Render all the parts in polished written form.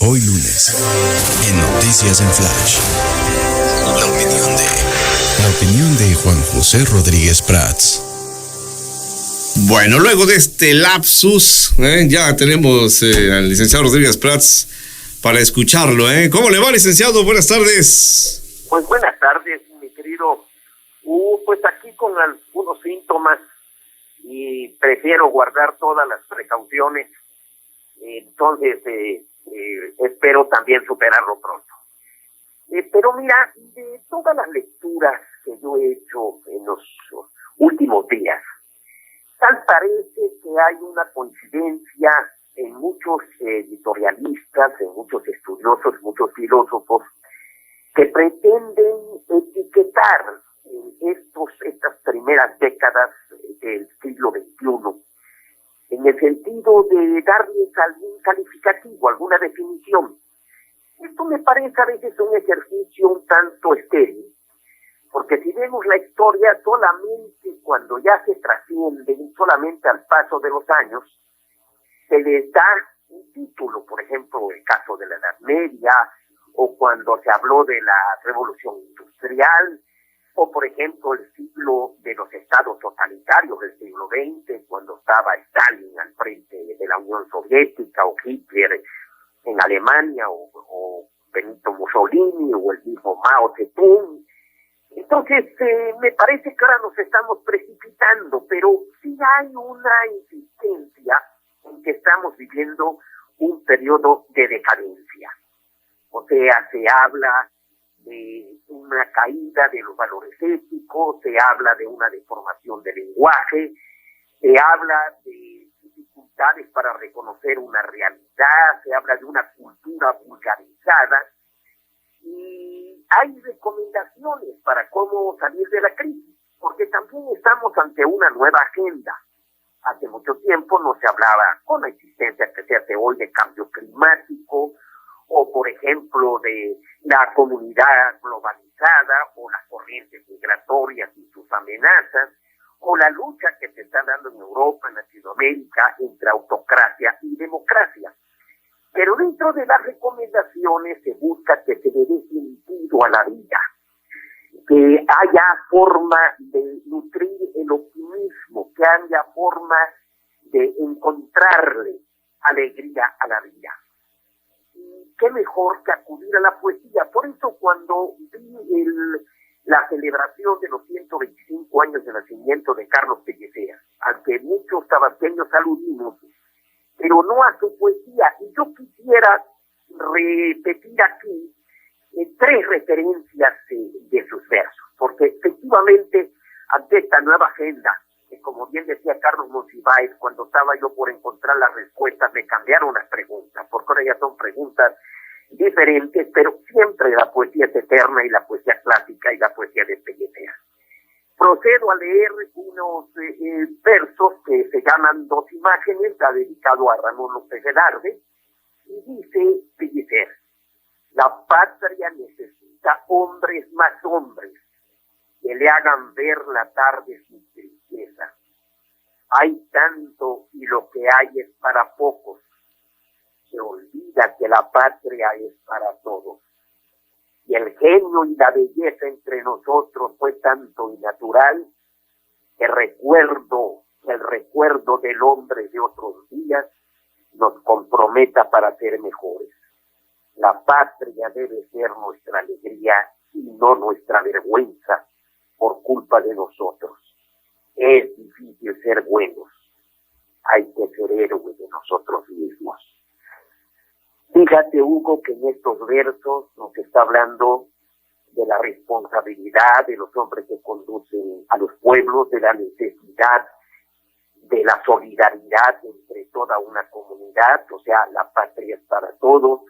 Hoy lunes, en Noticias en Flash. La opinión de Juan José Rodríguez Prats. Bueno, luego de este lapsus, ya tenemos al licenciado Rodríguez Prats para escucharlo. ¿Cómo le va, licenciado? Buenas tardes. Pues buenas tardes, mi querido. Pues aquí con algunos síntomas y prefiero guardar todas las precauciones. Entonces, espero también superarlo pronto. Pero mira, de todas las lecturas que yo he hecho en los últimos días, tal parece que hay una coincidencia en muchos editorialistas, en muchos estudiosos, muchos filósofos, que pretenden etiquetar estas primeras décadas del siglo XXI, en el sentido de darles algún calificativo, alguna definición. Esto me parece a veces un ejercicio un tanto estéril, porque si vemos la historia solamente cuando ya se trasciende, solamente al paso de los años, se les da un título, por ejemplo, el caso de la Edad Media, o cuando se habló de la Revolución Industrial, o por ejemplo el siglo de los estados totalitarios del siglo XX, cuando estaba Stalin al frente de la Unión Soviética, o Hitler en Alemania, o Benito Mussolini, o el mismo Mao Zedong. Entonces, me parece que ahora nos estamos precipitando, pero sí hay una insistencia en que estamos viviendo un periodo de decadencia. O sea, se habla de una caída de los valores éticos, se habla de una deformación del lenguaje, se habla de dificultades para reconocer una realidad, se habla de una cultura vulgarizada, y hay recomendaciones para cómo salir de la crisis, porque también estamos ante una nueva agenda. Hace mucho tiempo no se hablaba con la existencia que se hace hoy de cambio climático, o por ejemplo de la comunidad globalizada, o las corrientes migratorias y sus amenazas, o la lucha que se está dando en Europa, en Latinoamérica, entre autocracia y democracia. Pero dentro de las recomendaciones se busca que se le dé sentido a la vida, que haya forma de nutrir el optimismo, que haya forma de encontrarle alegría a la vida. Y qué mejor que acudir a la poesía. Por eso cuando vi la celebración de los 125 años de nacimiento de Carlos Pellicer, al que muchos tabasqueños aludimos, pero no a su poesía, y yo quisiera repetir aquí tres referencias de sus versos, porque efectivamente ante esta nueva agenda, que como bien decía Carlos Monsiváis, cuando estaba yo por encontrar las respuestas, me cambiaron las preguntas, porque ahora ya son preguntas diferentes, pero siempre la poesía es eterna, y la poesía clásica y la poesía de Pellicer. Procedo a leer unos versos que se llaman Dos Imágenes, está dedicado a Ramón López Velarde, y dice Pellicer: la patria necesita hombres más hombres, que le hagan ver la tarde sin tristeza. Hay tanto y lo que hay es para pocos. Se olvida que la patria es para todos. Y el genio y la belleza entre nosotros fue tanto y natural que el recuerdo del hombre de otros días nos comprometa para ser mejores. La patria debe ser nuestra alegría y no nuestra vergüenza por culpa de nosotros. Es difícil ser buenos. Hay que ser héroes de nosotros mismos. Fíjate, Hugo, que en estos versos nos está hablando de la responsabilidad de los hombres que conducen a los pueblos, de la necesidad de la solidaridad entre toda una comunidad, o sea, la patria es para todos,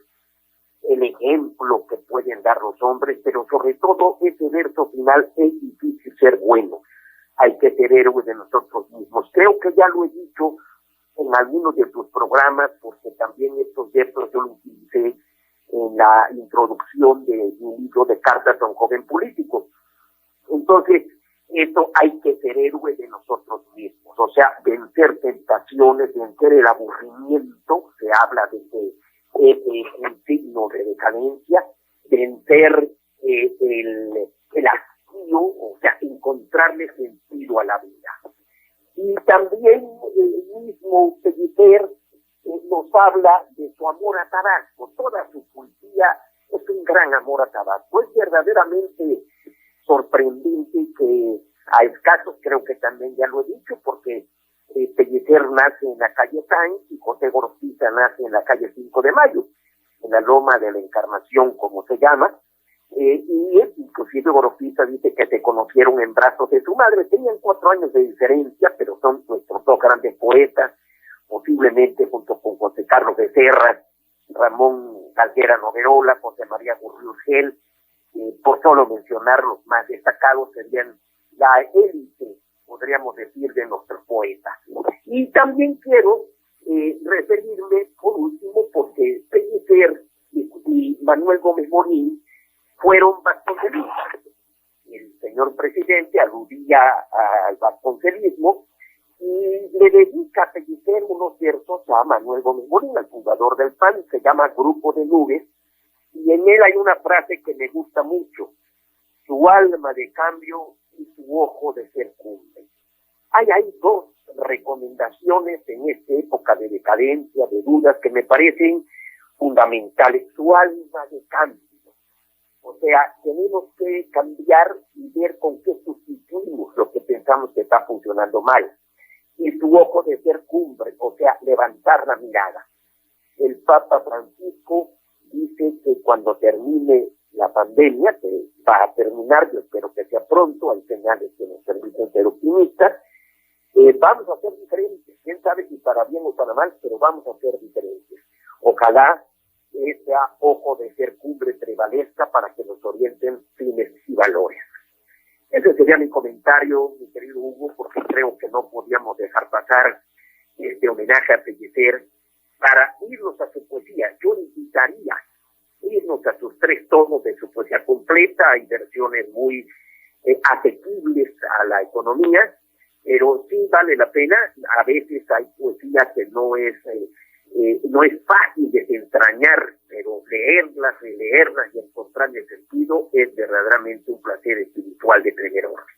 el ejemplo que pueden dar los hombres, pero sobre todo ese verso final: es difícil ser bueno, hay que ser héroes de nosotros mismos. Creo que ya lo he dicho en algunos de tus programas, porque también estos versos yo los utilicé en la introducción de un libro de cartas a un joven político. Entonces, esto hay que ser héroe de nosotros mismos, o sea, vencer tentaciones, vencer el aburrimiento. Se habla de que un signo de decadencia, vencer el hastío, o sea, encontrarle sentido a la vida. Y también el mismo Pellicer nos habla de su amor a Tabasco. Toda su poesía es un gran amor a Tabasco. Es verdaderamente sorprendente que a escasos, creo que también ya lo he dicho, porque Pellicer nace en la calle Sáenz y José Gorostiza nace en la calle 5 de Mayo, en la Loma de la Encarnación, como se llama, y inclusive Gorostiza dice que se conocieron en brazos de su madre. Tenían 4 años de diferencia, pero son nuestros 2 grandes poetas, posiblemente junto con José Carlos Becerra, Ramón Calguera Noguerola, José María Gurriurgel, por solo mencionar los más destacados, serían la élite, podríamos decir, de nuestros poetas. Y también quiero referirme, por último, porque Pellicer y Manuel Gómez Morín fueron vasconcelistas. El señor presidente aludía al vasconcelismo y le dedica a Pellicer unos versos a Manuel Gómez Morín, al fundador del PAN, se llama Grupo de Nubes, y en él hay una frase que me gusta mucho: su alma de cambio y su ojo de ser cumbre. Hay 2 recomendaciones en esta época de decadencia, de dudas, que me parecen fundamentales. Su alma de cambio. O sea, tenemos que cambiar y ver con qué sustituimos lo que pensamos que está funcionando mal. Y su ojo de ser cumbre, o sea, levantar la mirada. El Papa Francisco dice que cuando termine la pandemia, que va a terminar, yo espero que sea pronto, hay señales que nos permiten ser optimistas, vamos a ser diferentes. Quién sabe si para bien o para mal, pero vamos a ser diferentes. Ojalá ese ojo de ser cumbre prevalezca para que nos orienten fines y valores. Ese sería mi comentario, mi querido Hugo, porque creo que no podíamos dejar pasar este homenaje a Pellicer para irnos a su poesía. Yo invitaría irnos a sus 3 tomos de su poesía completa. Hay versiones muy asequibles a la economía, pero sí vale la pena. A veces hay poesía que no es fácil de desentrañar, pero leerlas, releerlas y encontrarle sentido es verdaderamente un placer espiritual de primer orden.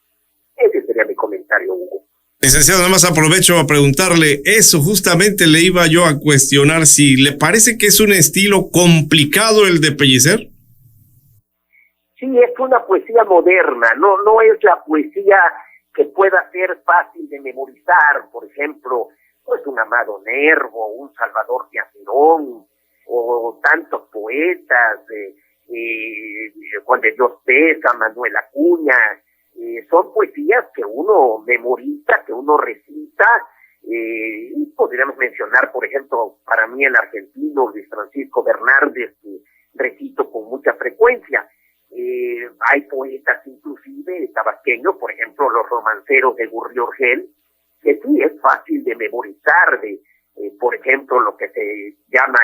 Ese sería mi comentario, Hugo. Licenciado, nada más aprovecho a preguntarle eso, justamente le iba yo a cuestionar si le parece que es un estilo complicado el de Pellicer. Sí, es una poesía moderna, no es la poesía que pueda ser fácil de memorizar, por ejemplo, pues un Amado Nervo, un Salvador de Acerón, o tantos poetas, Juan de Dios Pesa, Manuel Acuña. Son poesías que uno memoriza, que uno recita, y podríamos mencionar, por ejemplo, para mí el argentino Luis Francisco Bernárdez, que recito con mucha frecuencia. Hay poetas inclusive tabasqueños, por ejemplo, los romanceros de Gurriurgel, que sí es fácil de memorizar, por ejemplo, lo que se llama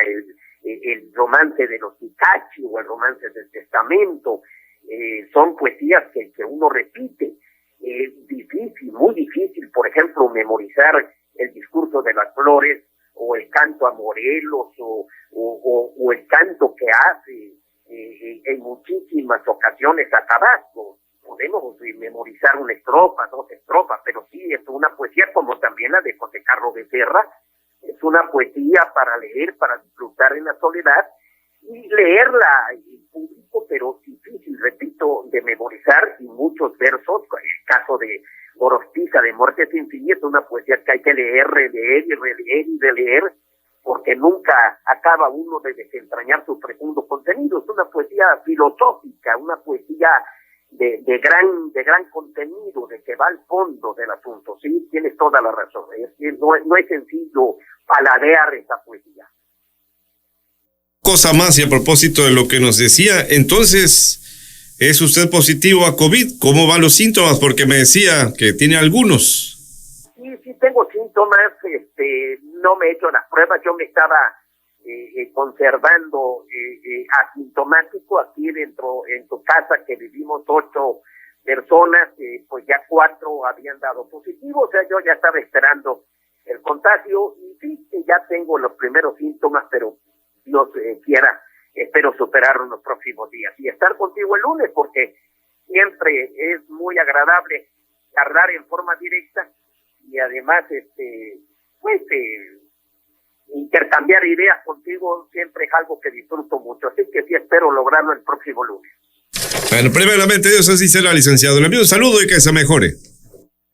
el romance de los Picachi o el romance del Testamento. Son poesías que uno repite. Difícil, muy difícil, por ejemplo, memorizar el discurso de las flores o el canto a Morelos o el canto que hace en muchísimas ocasiones a Tabasco. Podemos memorizar una estrofa, 2 estrofas, pero sí es una poesía como también la de José Carlos Becerra. Es una poesía para leer, para disfrutar en la soledad y leerla en público, pero difícil, repito, de memorizar, y muchos versos. El caso de Gorostiza, de Muerte sin fin, es una poesía que hay que leer, releer y releer y releer, porque nunca acaba uno de desentrañar su profundo contenido. Es una poesía filosófica, una poesía de gran contenido, de que va al fondo del asunto. Sí, tienes toda la razón. No es sencillo paladear esa poesía. Cosa más, y a propósito de lo que nos decía, entonces, ¿es usted positivo a COVID? ¿Cómo van los síntomas? Porque me decía que tiene algunos. Sí tengo síntomas, no me he hecho las pruebas, yo me estaba conservando asintomático aquí dentro, en tu casa, que vivimos 8 personas, pues ya 4 habían dado positivo, o sea, yo ya estaba esperando el contagio, y sí, que ya tengo los primeros síntomas, pero Dios quiera, espero superarlo en los próximos días y estar contigo el lunes, porque siempre es muy agradable charlar en forma directa y además intercambiar ideas contigo siempre es algo que disfruto mucho, así que sí espero lograrlo el próximo lunes. Bueno, primeramente Dios así será, licenciado. Le envío un saludo y que se mejore.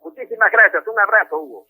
Muchísimas gracias, un abrazo, Hugo.